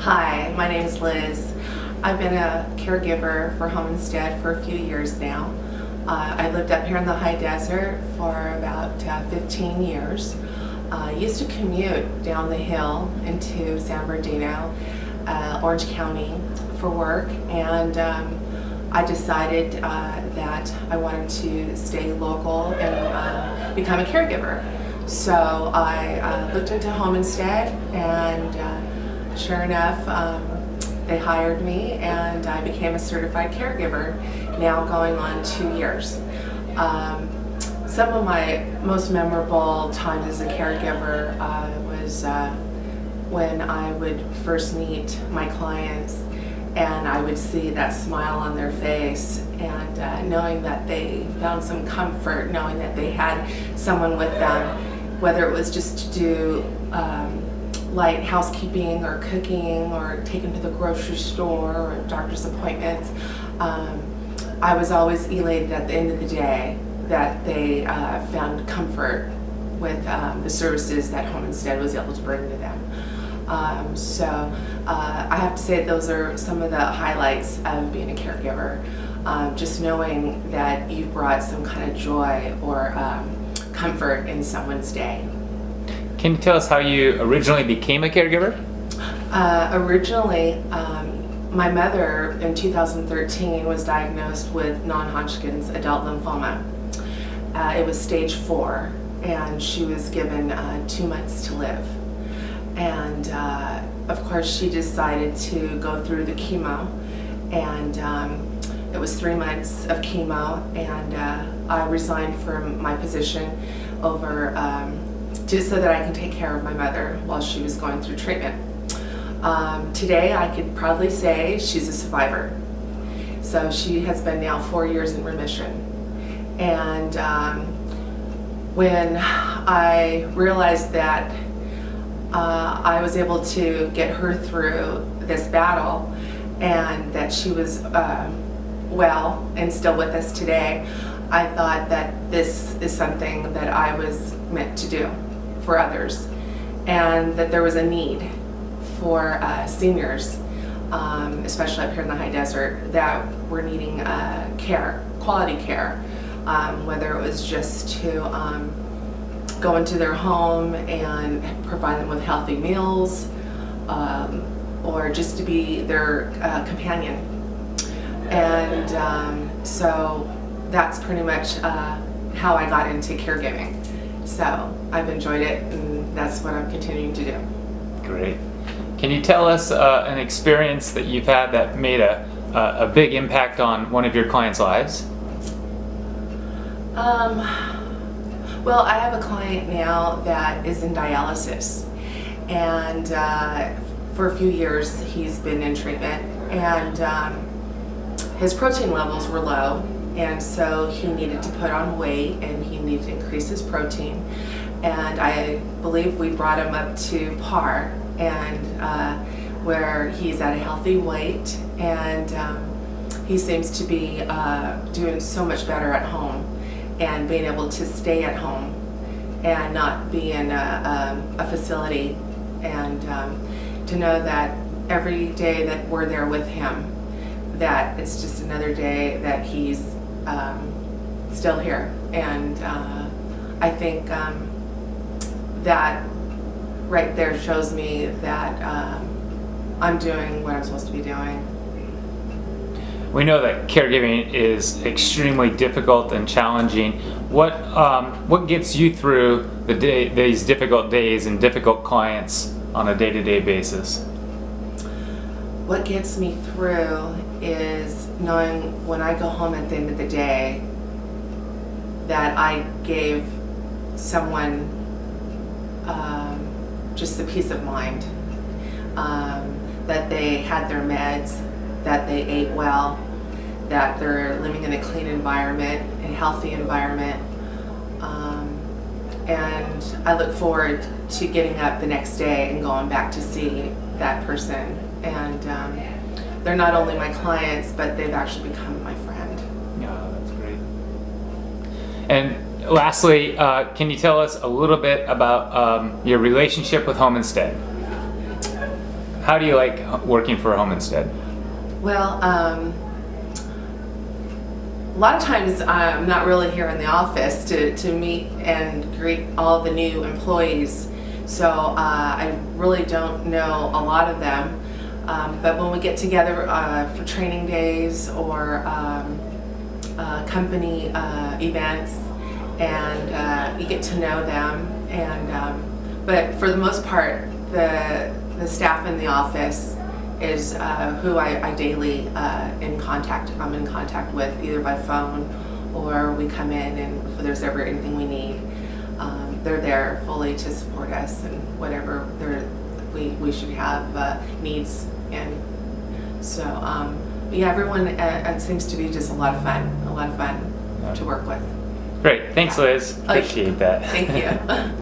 Hi, my name is Liz. I've been a caregiver for Home Instead for a few years now. I lived up here in the high desert for about 15 years. I used to commute down the hill into San Bernardino, Orange County for work, and I decided that I wanted to stay local and become a caregiver. So I looked into Home Instead, and sure enough, they hired me and I became a certified caregiver, now going on 2 years. Some of my most memorable times as a caregiver was when I would first meet my clients and I would see that smile on their face, and knowing that they found some comfort, knowing that they had someone with them, whether it was just to do light housekeeping or cooking or take them to the grocery store or doctor's appointments. I was always elated at the end of the day that they found comfort with the services that Home Instead was able to bring to them. So I have to say those are some of the highlights of being a caregiver. Just knowing that you've brought some kind of joy or comfort in someone's day. Can you tell us how you originally became a caregiver? Originally, my mother in 2013 was diagnosed with non-Hodgkin's adult lymphoma. It was stage 4, and she was given 2 months to live. And of course, she decided to go through the chemo, and it was 3 months of chemo, and I resigned from my position over just so that I can take care of my mother while she was going through treatment. Today, I could proudly say she's a survivor. So she has been now 4 years in remission. And when I realized that I was able to get her through this battle and that she was well and still with us today, I thought that this is something that I was meant to do for others, and that there was a need for seniors, especially up here in the high desert, that were needing care, quality care, whether it was just to go into their home and provide them with healthy meals, or just to be their companion. And so that's pretty much how I got into caregiving. So I've enjoyed it, and that's what I'm continuing to do. Great. Can you tell us an experience that you've had that made a big impact on one of your clients' lives? Well, I have a client now that is in dialysis, and for a few years he's been in treatment, and his protein levels were low, and so he needed to put on weight and he needed to increase his protein, and I believe we brought him up to par, and where he's at a healthy weight, and he seems to be doing so much better at home and being able to stay at home and not be in a facility, and to know that every day that we're there with him, that it's just another day that he's still here. And I think that right there shows me that I'm doing what I'm supposed to be doing. We know that caregiving is extremely difficult and challenging. What gets you through these difficult days and difficult clients on a day-to-day basis? What gets me through is knowing when I go home at the end of the day that I gave someone just the peace of mind, that they had their meds, that they ate well, that they're living in a clean environment, a healthy environment, and I look forward to getting up the next day and going back to see that person. And they're not only my clients, but they've actually become my friend. Yeah, that's great. And lastly, can you tell us a little bit about your relationship with Home Instead? How do you like working for Home Instead? Well, a lot of times I'm not really here in the office to meet and greet all the new employees, so I really don't know a lot of them. But when we get together for training days or company events, and you get to know them, and but for the most part, the staff in the office is who I daily I'm in contact with, either by phone or we come in, and if there's ever anything we need, they're there fully to support us and whatever we should have needs. And so yeah, everyone it seems to be just a lot of fun to work with. Great, thanks Liz, appreciate that. Thank you.